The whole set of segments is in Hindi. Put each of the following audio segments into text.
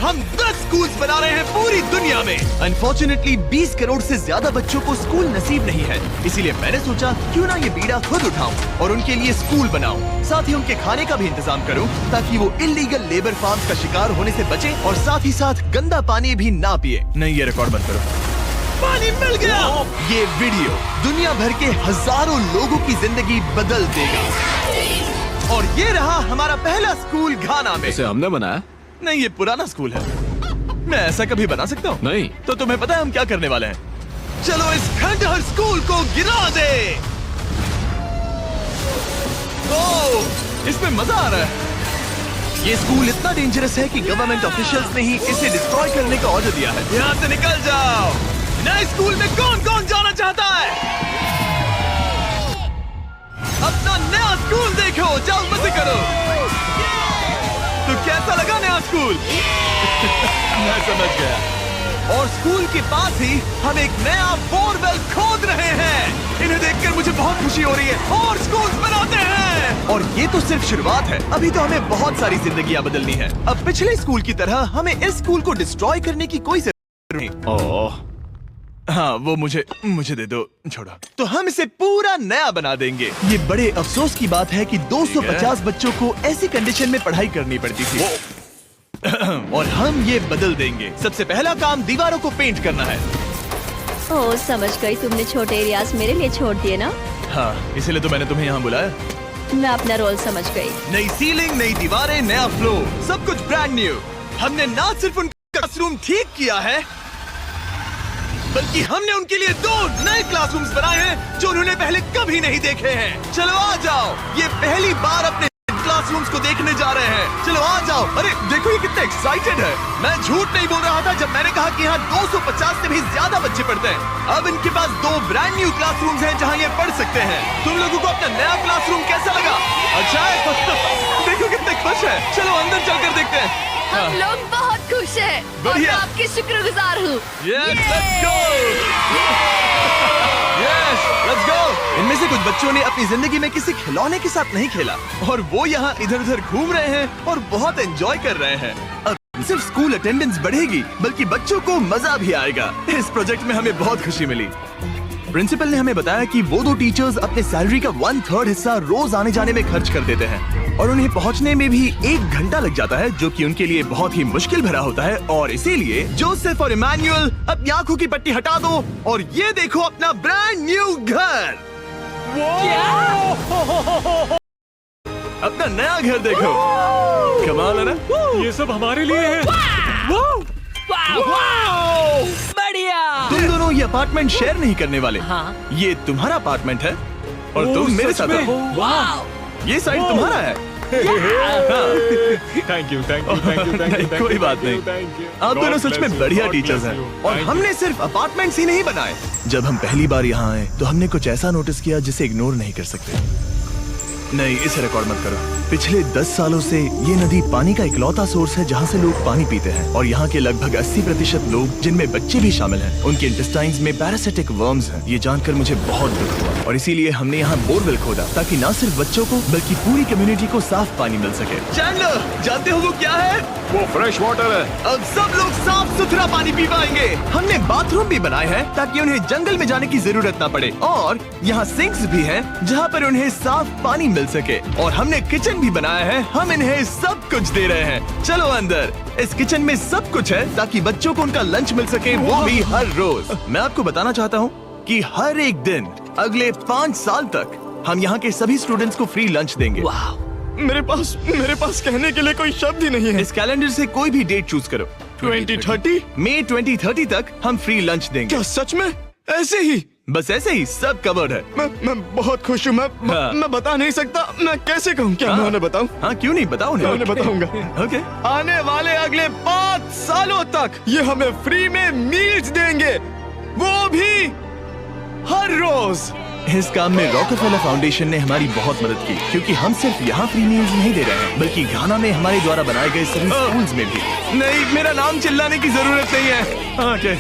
हम 10 स्कूल्स बना रहे हैं पूरी दुनिया में। अनफॉर्चुनेटली 20 करोड़ से ज्यादा बच्चों को स्कूल नसीब नहीं है, इसीलिए मैंने सोचा क्यों ना ये बीड़ा खुद उठाऊं और उनके लिए स्कूल बनाऊं। साथ ही उनके खाने का भी इंतजाम करूं ताकि वो इलीगल लेबर फार्म्स का शिकार होने से बचे और साथ ही साथ गंदा पानी भी ना पिए। नहीं, ये रिकॉर्ड बंद करो। पानी मिल गया। ये वीडियो दुनिया भर के हजारों लोगों की जिंदगी बदल देगा। और ये रहा हमारा पहला स्कूल घाना में। इसे हमने बनाया? नहीं, ये पुराना स्कूल है। मैं ऐसा कभी बना सकता हूँ? नहीं। तो तुम्हें पता है हम क्या करने वाले हैं? चलो इस खंडहर स्कूल को गिरा दे। ओह, इसमें मजा आ रहा है। ये स्कूल इतना डेंजरस है कि गवर्नमेंट ऑफिशियल्स ने ही इसे डिस्ट्रॉय करने का ऑर्डर दिया है। यहाँ से निकल जाओ। नए स्कूल में कौन कौन जाना चाहता है? अपना नया स्कूल देखो, जाओ मजे करो। तो कैसा लगा नया स्कूल? मैं समझ गया। और स्कूल के पास ही हम एक नया बोरवेल खोद रहे हैं। इन्हें देखकर मुझे बहुत खुशी हो रही है। और स्कूल बनाते हैं। और ये तो सिर्फ शुरुआत है, अभी तो हमें बहुत सारी जिंदगियां बदलनी है। अब पिछले स्कूल की तरह हमें इस स्कूल को डिस्ट्रॉय करने की कोई जरूरत नहीं। ओह, हाँ, वो मुझे दे दो, छोड़ो। तो हम इसे पूरा नया बना देंगे। ये बड़े अफसोस की बात है कि 250 बच्चों को ऐसी कंडीशन में पढ़ाई करनी पड़ती थी। और हम ये बदल देंगे। सबसे पहला काम दीवारों को पेंट करना है। ओह, समझ गई। तुमने छोटे एरियाज मेरे लिए छोड़ दिए ना? हाँ, इसीलिए तो मैंने तुम्हें यहाँ बुलाया। मैं अपना रोल समझ गई। नई सीलिंग, नई दीवारें, नया फ्लोर, सब कुछ ब्रांड न्यू। हमने ना सिर्फ उनका क्लासरूम ठीक किया है, बल्कि हमने उनके लिए 2 नए क्लासरूम्स बनाए हैं जो उन्होंने पहले कभी नहीं देखे हैं। चलो आ जाओ, ये पहली बार अपने क्लासरूम्स को देखने जा रहे हैं। चलो आ जाओ। अरे देखो, ये कितना एक्साइटेड है। मैं झूठ नहीं बोल रहा था जब मैंने कहा कि यहाँ 250 से भी ज्यादा बच्चे पढ़ते हैं। अब इनके पास 2 ब्रांड न्यू क्लासरूम्स हैं जहाँ ये पढ़ सकते हैं। तुम लोगों को अपना नया क्लासरूम कैसा लगा? अच्छा है। देखो कितने खुश है। चलो अंदर चलकर देखते हैं। हम लोग बहुत खुश हैं और मैं बढ़िया। आपकी शुक्रगुजार हूँ। Yes, let's go! Yes, let's go! इनमें से कुछ बच्चों ने अपनी जिंदगी में किसी खिलौने के साथ नहीं खेला और वो यहाँ इधर उधर घूम रहे हैं और बहुत एंजॉय कर रहे हैं। अब सिर्फ स्कूल अटेंडेंस बढ़ेगी बल्कि बच्चों को मजा भी आएगा। इस प्रोजेक्ट में हमें बहुत खुशी मिली। प्रिंसिपल ने हमें बताया कि वो 2 टीचर्स अपने सैलरी का 1/3 हिस्सा रोज आने जाने में खर्च कर देते हैं और उन्हें पहुंचने में भी 1 घंटा लग जाता है, जो कि उनके लिए बहुत ही मुश्किल भरा होता है। और इसीलिए जोसेफ और इमैनुअल अपनी आंखों की पट्टी हटा दो और ये देखो अपना ब्रांड न्यू घर। अपना नया घर देखो। कमाल है ना? ये सब हमारे लिए है। बढ़िया। तुम दोनों ये अपार्टमेंट शेयर नहीं करने वाले। हाँ। ये तुम्हारा अपार्टमेंट है और ओह, तुम मेरे सच साथ में? हो। वाह। ये साइड तुम्हारा है। थैंक यू, थैंक यू, नहीं, कोई बात नहीं। आप दोनों सच में बढ़िया टीचर्स हैं। और हमने सिर्फ अपार्टमेंट्स ही नहीं बनाए। जब हम पहली बार यहाँ आए तो हमने कुछ ऐसा नोटिस किया जिसे इग्नोर नहीं कर सकते। नहीं, इसे रिकॉर्ड मत करो। पिछले 10 सालों से ये नदी पानी का इकलौता सोर्स है जहाँ से लोग पानी पीते हैं और यहाँ के लगभग 80% लोग, जिनमें बच्चे भी शामिल हैं, उनके इंटेस्टाइन्स में पैरासिटिक वर्म्स हैं। ये जानकर मुझे बहुत दुख हुआ और इसीलिए हमने यहाँ बोरवेल खोदा ताकि न सिर्फ बच्चों को बल्कि पूरी कम्युनिटी को साफ पानी मिल सके। चैंडलर, जानते हो वो क्या है? वो फ्रेश वाटर है। अब सब लोग साफ सुथरा पानी पी पाएंगे। हमने बाथरूम भी बनाए हैं ताकि उन्हें जंगल में जाने की जरूरत ना पड़े और यहाँ सिंक्स भी हैं जहाँ पर उन्हें साफ पानी मिल सके। और हमने किचन भी बनाया है। हम इन्हें सब कुछ दे रहे हैं। चलो अंदर। इस किचन में सब कुछ है ताकि बच्चों को उनका लंच मिल सके, वो भी हर रोज। मैं आपको बताना चाहता हूँ कि हर एक दिन अगले 5 साल तक हम यहाँ के सभी स्टूडेंट्स को फ्री लंच देंगे। मेरे पास कहने के लिए कोई शब्द ही नहीं है। इस कैलेंडर से कोई भी डेट चूज करो। 2030? मई 2030 तक हम फ्री लंच देंगे। क्या सच में? ऐसे ही? बस ऐसे ही, सब कवर्ड है। मैं बहुत खुश हूँ। मैं बता नहीं सकता। मैं कैसे कहूँ? क्या मैं उन्हें बताऊँ? हाँ, क्यों नहीं, बताओ उन्हें। मैं बताऊंगा। ओके। आने वाले अगले 5 सालों तक ये हमें फ्री में मील्स देंगे, वो भी हर रोज। इस काम में रॉकफेलर फाउंडेशन ने हमारी बहुत मदद की क्योंकि हम सिर्फ यहाँ फ्री मील्स नहीं दे रहे हैं बल्कि घाना में हमारे द्वारा बनाए गए सभी स्कूल्स में भी। नहीं, मेरा नाम चिल्लाने की जरूरत नहीं है। Okay,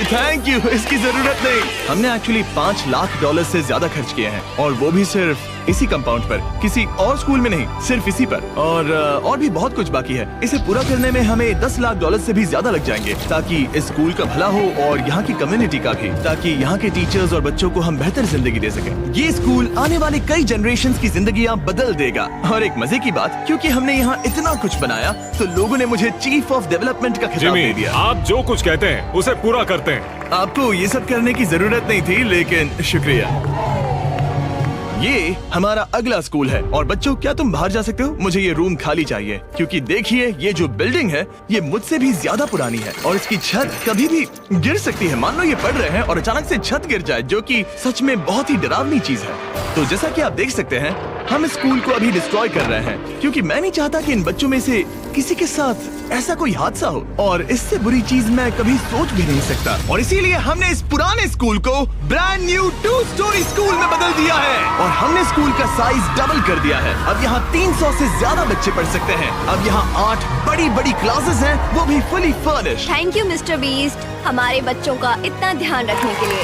thank you. इसकी जरूरत नहीं। हमने एक्चुअली $5 लाख से ज्यादा खर्च किए हैं और वो भी सिर्फ इसी कंपाउंड पर, किसी और स्कूल में नहीं, सिर्फ इसी पर। और भी बहुत कुछ बाकी है। इसे पूरा करने में हमें 10 लाख डॉलर से भी ज्यादा लग जाएंगे, ताकि इस स्कूल का भला हो और यहाँ की कम्युनिटी का भी, ताकि यहाँ के टीचर्स और बच्चों को हम बेहतर जिंदगी दे सके। ये स्कूल आने वाले कई जनरेशंस की जिंदगियाँ बदल देगा। और एक मजे की बात, क्योंकि हमने यहाँ इतना कुछ बनाया, तो लोगों ने मुझे चीफ ऑफ डेवलपमेंट का खिताब दे जिमी, दिया। आप जो कुछ कहते हैं उसे पूरा करते हैं। आपको ये सब करने की जरूरत नहीं थी, लेकिन शुक्रिया। ये हमारा अगला स्कूल है। और बच्चों, क्या तुम बाहर जा सकते हो? मुझे ये रूम खाली चाहिए, क्योंकि देखिए ये जो बिल्डिंग है ये मुझसे भी ज्यादा पुरानी है और इसकी छत कभी भी गिर सकती है। मान लो ये पढ़ रहे हैं और अचानक से छत गिर जाए, जो कि सच में बहुत ही डरावनी चीज है। तो जैसा कि आप देख सकते हैं, हम इस स्कूल को अभी डिस्ट्रॉय कर रहे हैं, क्योंकि मैं नहीं चाहता कि इन बच्चों में से किसी के साथ ऐसा कोई हादसा हो, और इससे बुरी चीज मैं कभी सोच भी नहीं सकता। और इसीलिए हमने इस पुराने स्कूल को ब्रांड न्यू 2 स्टोरी स्कूल में बदल दिया है और हमने स्कूल का साइज डबल कर दिया है। अब यहाँ 300 से ज्यादा बच्चे पढ़ सकते हैं। अब यहाँ 8 बड़ी बड़ी क्लासेस हैं, वो भी fully furnished. Thank you mister beast, हमारे बच्चों का इतना ध्यान रखने के लिए।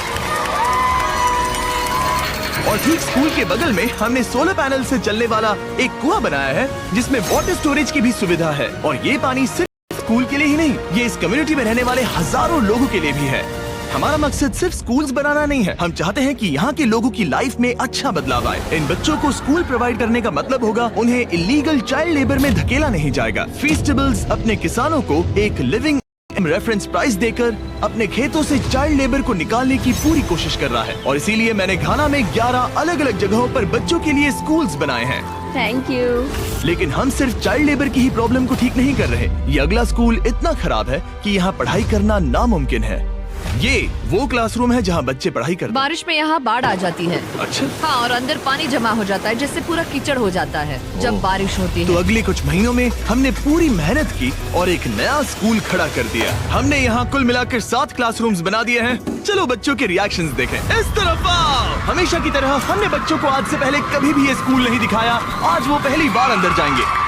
और ठीक स्कूल के बगल में हमने सोलर पैनल से चलने वाला एक कुआं बनाया है, जिसमें वाटर स्टोरेज की भी सुविधा है। और ये पानी सिर्फ स्कूल के लिए ही नहीं, ये इस कम्युनिटी में रहने वाले हजारों लोगों के लिए भी है। हमारा मकसद सिर्फ स्कूल्स बनाना नहीं है, हम चाहते हैं कि यहाँ के लोगों की लाइफ में अच्छा बदलाव आए। इन बच्चों को स्कूल प्रोवाइड करने का मतलब होगा उन्हें इलीगल चाइल्ड लेबर में धकेला नहीं जाएगा। फीस्टेबल्स अपने किसानों को एक लिविंग रेफरेंस प्राइस देकर अपने खेतों से चाइल्ड लेबर को निकालने की पूरी कोशिश कर रहा है। और इसीलिए मैंने घाना में 11 अलग अलग जगहों पर बच्चों के लिए स्कूल्स बनाए हैं। Thank you. लेकिन हम सिर्फ चाइल्ड लेबर की ही प्रॉब्लम को ठीक नहीं कर रहे। ये अगला स्कूल इतना खराब है कि यहाँ पढ़ाई करना नामुमकिन है। ये वो क्लासरूम है जहाँ बच्चे पढ़ाई करते हैं। बारिश में यहाँ बाढ़ आ जाती है। अच्छा, हाँ, और अंदर पानी जमा हो जाता है, जिससे पूरा कीचड़ हो जाता है जब बारिश होती तो है। अगले कुछ महीनों में हमने पूरी मेहनत की और एक नया स्कूल खड़ा कर दिया। हमने यहाँ कुल मिलाकर 7 क्लासरूम्स बना दिए हैं। चलो बच्चों के रिएक्शंस देखें। इस तरफ आओ। हमेशा की तरह हमने बच्चों को आज से पहले कभी भी ये स्कूल नहीं दिखाया। आज वो पहली बार अंदर जाएंगे।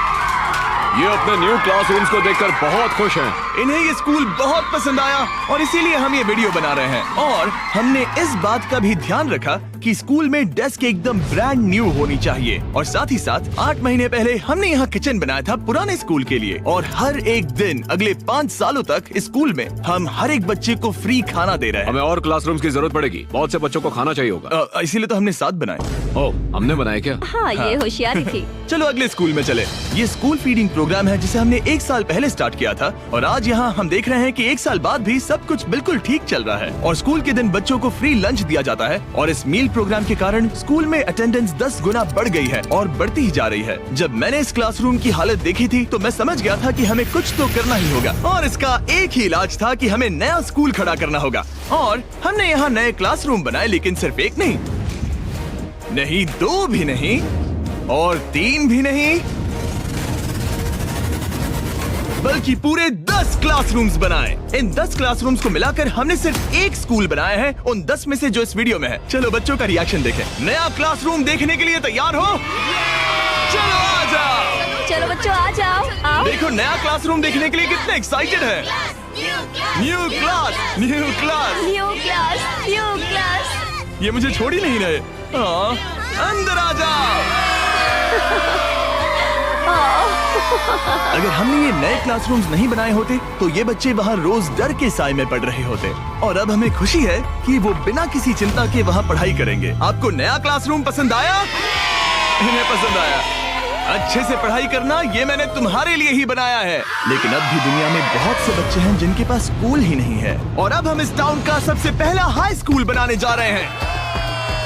ये अपने न्यू क्लासरूम्स को देखकर बहुत खुश हैं। इन्हें ये स्कूल बहुत पसंद आया और इसीलिए हम ये वीडियो बना रहे हैं। और हमने इस बात का भी ध्यान रखा कि स्कूल में डेस्क एकदम ब्रांड न्यू होनी चाहिए। और साथ ही साथ 8 महीने पहले हमने यहाँ किचन बनाया था पुराने स्कूल के लिए। और हर एक दिन अगले 5 सालों तक इस स्कूल में हम हर एक बच्चे को फ्री खाना दे रहे हैं। हमें और क्लासरूम्स की जरूरत पड़ेगी, बहुत से बच्चों को खाना चाहिए होगा। इसीलिए तो हमने 7 बनाए। ओह, हमने बनाए क्या? हाँ, ये होशियारी थी। चलो अगले स्कूल में चले। ये स्कूल फीडिंग प्रोग्राम है जिसे हमने 1 साल पहले स्टार्ट किया था। और आज यहाँ हम देख रहे हैं कि 1 साल बाद भी सब कुछ बिल्कुल ठीक चल रहा है। और स्कूल के दिन बच्चों को फ्री लंच दिया जाता है। और इस मील प्रोग्राम के कारण स्कूल में अटेंडेंस 10 गुना बढ़ गई है और बढ़ती ही जा रही है। जब मैंने इस क्लासरूम की हालत देखी थी तो मैं समझ गया था कि हमें कुछ तो करना ही होगा। और इसका एक ही इलाज था कि हमें नया स्कूल खड़ा करना होगा। और हमने यहाँ नए क्लासरूम बनाए, लेकिन सिर्फ एक नहीं, 2 भी नहीं और 3 भी नहीं, बल्कि पूरे 10 क्लासरूम्स बनाए। इन 10 क्लासरूम्स को मिलाकर हमने सिर्फ एक स्कूल बनाया है, उन 10 में से जो इस वीडियो में है। चलो बच्चों का रिएक्शन देखें। नया क्लासरूम देखने के लिए तैयार हो? चलो आ जाओ। चलो बच्चों आ जाओ, आओ। देखो नया क्लासरूम देखने के लिए कितने एक्साइटेड है। New class, new class. New class, new class. ये मुझे छोड़ ही नहीं रहे। हाँ, अंदर आ जाओ। अगर हमने ये नए क्लासरूम्स नहीं बनाए होते तो ये बच्चे वहाँ रोज डर के साए में पढ़ रहे होते। और अब हमें खुशी है कि वो बिना किसी चिंता के वहाँ पढ़ाई करेंगे। आपको नया क्लासरूम पसंद आया? इन्हें पसंद आया। अच्छे से पढ़ाई करना ये मैंने तुम्हारे लिए ही बनाया है। लेकिन अब भी दुनिया में बहुत से बच्चे हैं जिनके पास स्कूल ही नहीं है। और अब हम इस टाउन का सबसे पहला हाई स्कूल बनाने जा रहे हैं।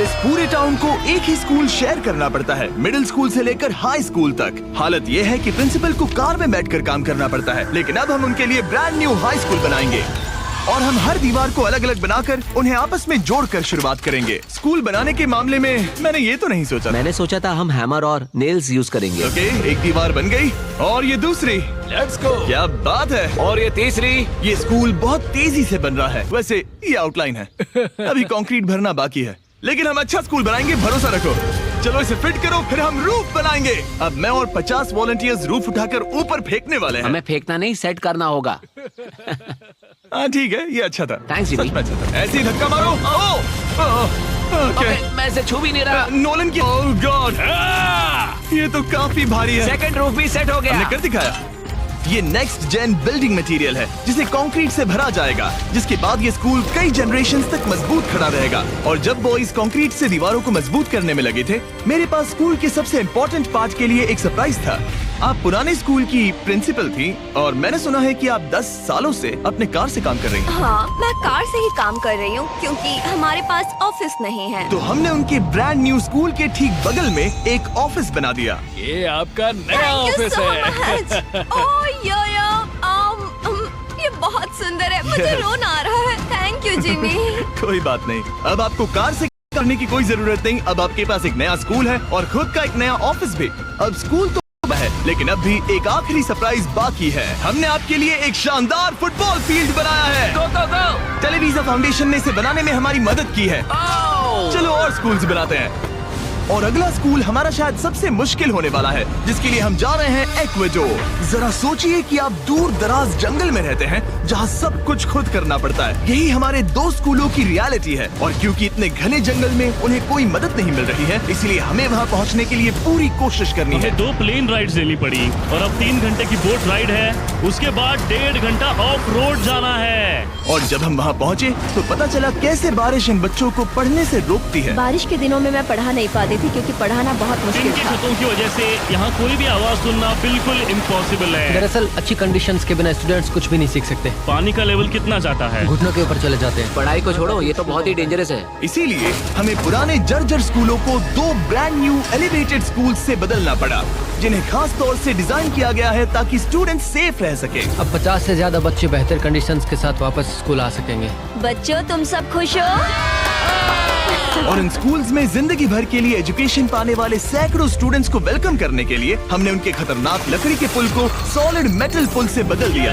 इस पूरे टाउन को एक ही स्कूल शेयर करना पड़ता है, मिडिल स्कूल से लेकर हाई स्कूल तक। हालत ये है कि प्रिंसिपल को कार में बैठकर काम करना पड़ता है। लेकिन अब हम उनके लिए ब्रांड न्यू हाई स्कूल बनाएंगे और हम हर दीवार को अलग अलग बनाकर उन्हें आपस में जोड़कर शुरुआत करेंगे। स्कूल बनाने के मामले में मैंने ये तो नहीं सोचा। मैंने सोचा था हम हैमर और नेल्स यूज करेंगे। ओके, एक दीवार बन गई और ये दूसरी। Let's go. क्या बात है। और ये तीसरी। ये स्कूल बहुत तेजी से बन रहा है। वैसे ये आउटलाइन है, अभी कंक्रीट भरना बाकी है, लेकिन हम अच्छा स्कूल बनाएंगे, भरोसा रखो। चलो इसे फिट करो, फिर हम रूफ बनाएंगे। अब मैं और 50 वॉलंटियर्स रूफ उठाकर ऊपर फेंकने वाले हैं। हमें फेंकना नहीं, सेट करना होगा। हाँ ठीक है, ये अच्छा था। Thanks, Jimmy. सच में अच्छा था। ऐसे ही धक्का मारो। ओह! क्या मैं इसे छू भी नहीं रहा। नोलन की ओह गॉड, ये तो काफी भारी है। सेकंड रूफ भी सेट हो हमने गया। कर दिखाया। ये नेक्स्ट जेन बिल्डिंग मटेरियल है जिसे कंक्रीट से भरा जाएगा, जिसके बाद ये स्कूल कई जनरेशंस तक मजबूत खड़ा रहेगा। और जब बॉयज कंक्रीट से दीवारों को मजबूत करने में लगे थे, मेरे पास स्कूल के सबसे इम्पोर्टेंट पार्ट के लिए एक सरप्राइज था। आप पुराने स्कूल की प्रिंसिपल थी और मैंने सुना है कि आप 10 सालों से अपने कार से काम कर रही हैं। हाँ, मैं कार से ही काम कर रही हूँ क्योंकि हमारे पास ऑफिस नहीं है। तो हमने उनके ब्रांड न्यू स्कूल के ठीक बगल में एक ऑफिस बना दिया। ये आपका नया Thank you ऑफिस so है। much. Oh, ये बहुत सुंदर है, मुझे रोना आ रहा है। Thank you Jimmy. कोई बात नहीं, अब आपको कार से करने की कोई जरूरत नहीं। अब आपके पास एक नया स्कूल है और खुद का एक नया ऑफिस भी। अब स्कूल तो है, लेकिन अब भी एक आखिरी सरप्राइज बाकी है। हमने आपके लिए एक शानदार फुटबॉल फील्ड बनाया है। गो गो गो। टेलीविजन फाउंडेशन ने इसे बनाने में हमारी मदद की है। चलो और स्कूल्स बनाते हैं। और अगला स्कूल हमारा शायद सबसे मुश्किल होने वाला है, जिसके लिए हम जा रहे हैं एक्वेडोर। जरा सोचिए कि आप दूर दराज जंगल में रहते हैं जहाँ सब कुछ खुद करना पड़ता है। यही हमारे 2 स्कूलों की रियलिटी है। और क्योंकि इतने घने जंगल में उन्हें कोई मदद नहीं मिल रही है, इसलिए हमें वहाँ पहुँचने के लिए पूरी कोशिश करनी है। हमें 2 प्लेन राइड्स लेनी पड़ी और अब 3 घंटे की बोट राइड है। उसके बाद 1.5 घंटा ऑफ रोड जाना है। और जब हम वहाँ पहुँचे तो पता चला कैसे बारिश इन बच्चों को पढ़ने से रोकती है। बारिश के दिनों में मैं पढ़ा नहीं पाती थी क्योंकि पढ़ाना बहुत मुश्किल इनकी था। छतों की वजह से यहाँ कोई भी आवाज सुनना बिल्कुल इम्पॉसिबल है। दरअसल अच्छी कंडीशंस के बिना स्टूडेंट्स कुछ भी नहीं सीख सकते। पानी का लेवल कितना जाता है? घुटनों के ऊपर चले जाते हैं। पढ़ाई को छोड़ो, ये तो बहुत ही डेंजरस है। इसीलिए हमें पुराने जर्जर स्कूलों को 2 ब्रांड न्यू एलिवेटेड स्कूल से बदलना पड़ा, जिन्हें खास तौर से डिजाइन किया गया है ताकि स्टूडेंट सेफ रह सके। अब 50 से ज्यादा बच्चे बेहतर कंडीशंस के साथ वापस स्कूल आ सकेंगे। बच्चों, तुम सब खुश हो? और इन स्कूल्स में जिंदगी भर के लिए एजुकेशन पाने वाले सैकड़ों स्टूडेंट्स को वेलकम करने के लिए हमने उनके खतरनाक लकड़ी के पुल को सॉलिड मेटल पुल से बदल दिया।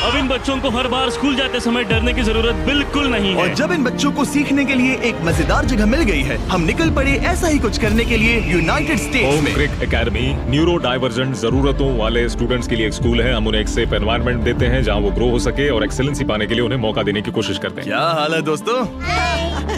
अब इन बच्चों को हर बार स्कूल जाते समय डरने की जरूरत बिल्कुल नहीं है। और जब इन बच्चों को सीखने के लिए एक मजेदार जगह मिल गई है, हम निकल पड़े ऐसा ही कुछ करने के लिए यूनाइटेड स्टेट्स होम में। क्रिक एकेडमी न्यूरो डाइवर्जेंट जरूरतों वाले स्टूडेंट्स के लिए एक स्कूल है। हम उन्हें एक सेफ एनवायरनमेंट देते हैं जहां वो ग्रो हो सके और एक्सेलेंसी पाने के लिए उन्हें मौका देने की कोशिश करते हैं। क्या हाल है दोस्तों?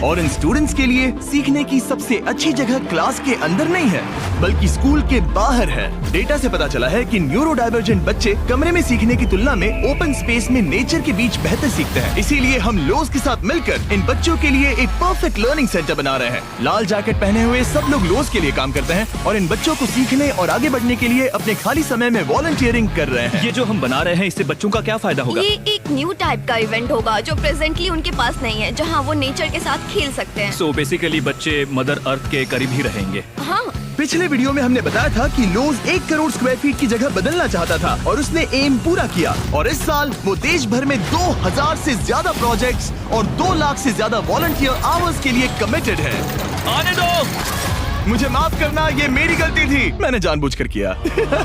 और इन स्टूडेंट्स के लिए सीखने की सबसे अच्छी जगह क्लास के अंदर नहीं है, बल्कि स्कूल के बाहर है। डेटा से पता चला है कि न्यूरो डाइवर्जेंट बच्चे कमरे में सीखने की तुलना में ओपन स्पेस में नेचर के बीच बेहतर सीखते हैं। इसीलिए हम लोज के साथ मिलकर इन बच्चों के लिए एक परफेक्ट लर्निंग सेंटर बना रहे हैं। लाल जैकेट पहने हुए सब लोग लोज के लिए काम करते हैं और इन बच्चों को सीखने और आगे बढ़ने के लिए अपने खाली समय में वॉलंटियरिंग कर रहे हैं। ये जो हम बना रहे हैं, इससे बच्चों का क्या फायदा होगा? ये एक न्यू टाइप का इवेंट होगा जो प्रेजेंटली उनके पास नहीं है, जहाँ वो नेचर के साथ खेल सकते हैं। सो बेसिकली बच्चे मदर अर्थ के करीब ही रहेंगे। हाँ, पिछले वीडियो में हमने बताया था कि लोज 1 करोड़ स्क्वायर फीट की जगह बदलना चाहता था और उसने एम पूरा किया। और इस साल वो देश भर में 2000 से ज्यादा प्रोजेक्ट्स और 2 लाख से ज्यादा वॉलंटियर आवर्स के लिए कमिटेड है। आने दो। मुझे माफ करना, ये मेरी गलती थी, मैंने जानबूझकर किया।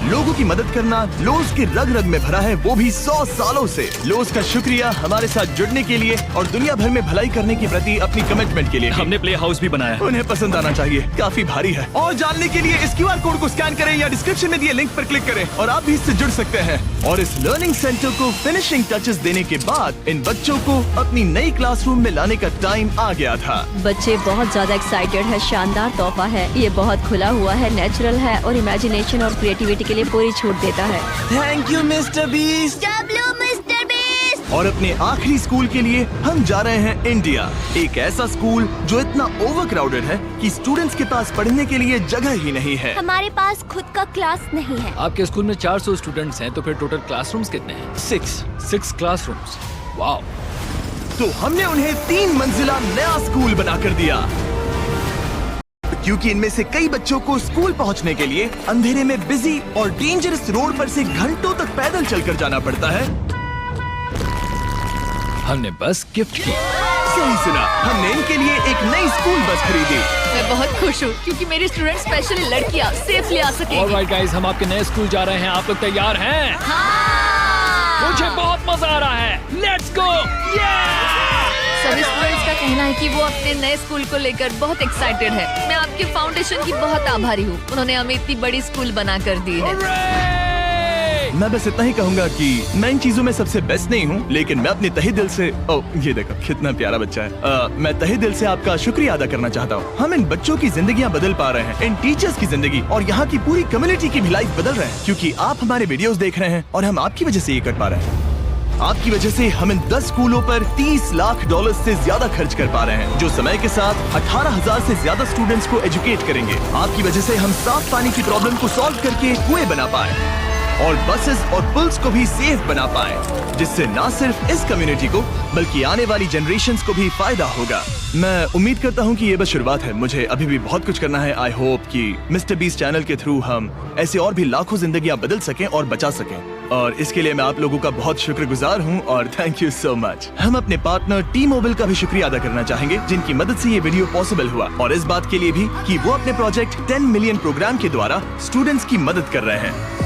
लोगों की मदद करना लोज के रग रग में भरा है, वो भी 100 सालों से। लोज का शुक्रिया हमारे साथ जुड़ने के लिए और दुनिया भर में भलाई करने के प्रति अपनी कमिटमेंट के लिए। हमने प्ले हाउस भी बनाया है। उन्हें पसंद आना चाहिए, काफी भारी है। और जानने के लिए इस QR कोड को स्कैन करें या डिस्क्रिप्शन में दिए लिंक पर क्लिक करें और आप भी इससे जुड़ सकते हैं। और इस लर्निंग सेंटर को फिनिशिंग टचेस देने के बाद इन बच्चों को अपनी नई क्लासरूम में लाने का टाइम आ गया था। बच्चे बहुत ज्यादा एक्साइटेड है। शानदार तोहफा है, ये बहुत खुला हुआ है, नेचुरल है और इमेजिनेशन और क्रिएटिविटी के लिए पूरी छूट देता है। Thank you mister beast. और अपने आखिरी स्कूल के लिए हम जा रहे हैं इंडिया। एक ऐसा स्कूल जो इतना ओवरक्राउडेड है कि स्टूडेंट्स के पास पढ़ने के लिए जगह ही नहीं है। हमारे पास खुद का क्लास नहीं है। आपके स्कूल में 400 स्टूडेंट्स हैं, तो फिर टोटल क्लासरूम्स कितने हैं? 6 क्लासरूम्स। वाओ। तो हमने उन्हें 3 मंजिला नया स्कूल बना कर दिया, क्योंकि इनमें से कई बच्चों को स्कूल पहुंचने के लिए अंधेरे में बिजी और डेंजरस रोड पर से घंटों तक पैदल चलकर जाना पड़ता है। हमने बस गिफ्ट की। सही सुना, हमने इनके लिए एक नई स्कूल बस खरीदी। मैं बहुत खुश हूँ क्योंकि मेरी स्टूडेंट स्पेशली लड़कियाँ सेफली आ सकेंगी। ऑलराइट गाइस, हम आपके नए स्कूल जा रहे हैं। आप लोग तैयार हैं? मुझे बहुत मजा आ रहा है। Let's go. सभी स्टूडेंट्स का कहना है कि वो अपने नए स्कूल को लेकर बहुत एक्साइटेड है। मैं आपके फाउंडेशन की बहुत आभारी हूँ, उन्होंने हमें इतनी बड़ी स्कूल बना कर दी है। मैं बस इतना ही कहूंगा कि मैं इन चीजों में सबसे बेस्ट नहीं हूँ, लेकिन मैं अपने तहे दिल से ये देखो कितना प्यारा बच्चा है। मैं तहे दिल से आपका शुक्रिया अदा करना चाहता हूँ। हम इन बच्चों की जिंदगियाँ बदल पा रहे हैं, इन टीचर्स की जिंदगी और यहाँ की पूरी कम्युनिटी की भी लाइफ बदल रहे हैं, क्योंकि आप हमारे वीडियोस देख रहे हैं और हम आपकी वजह से ये कर पा रहे हैं। आपकी वजह से हम इन 10 स्कूलों पर $30 लाख से ज्यादा खर्च कर पा रहे हैं, जो समय के साथ 18,000 से ज्यादा स्टूडेंट्स को एजुकेट करेंगे। आपकी वजह से हम साफ पानी की प्रॉब्लम को सॉल्व करके कुएं बना पाए और बसेस और पुल्स को भी सेफ बना पाए, जिससे न सिर्फ इस कम्युनिटी को बल्कि आने वाली जनरेशंस को भी फायदा होगा। मैं उम्मीद करता हूँ कि ये बस शुरुआत है, मुझे अभी भी बहुत कुछ करना है। आई होप कि मिस्टर बीस्ट चैनल के थ्रू हम ऐसे और भी लाखों जिंदगियां बदल सकें और बचा सकें, और इसके लिए मैं आप लोगों का बहुत शुक्रगुजार हूँ और थैंक यू सो मच। हम अपने पार्टनर T-Mobile का भी शुक्रिया अदा करना चाहेंगे, जिनकी मदद से ये वीडियो पॉसिबल हुआ, और इस बात के लिए भी कि वो अपने प्रोजेक्ट 10 मिलियन प्रोग्राम के द्वारा स्टूडेंट्स की मदद कर रहे हैं।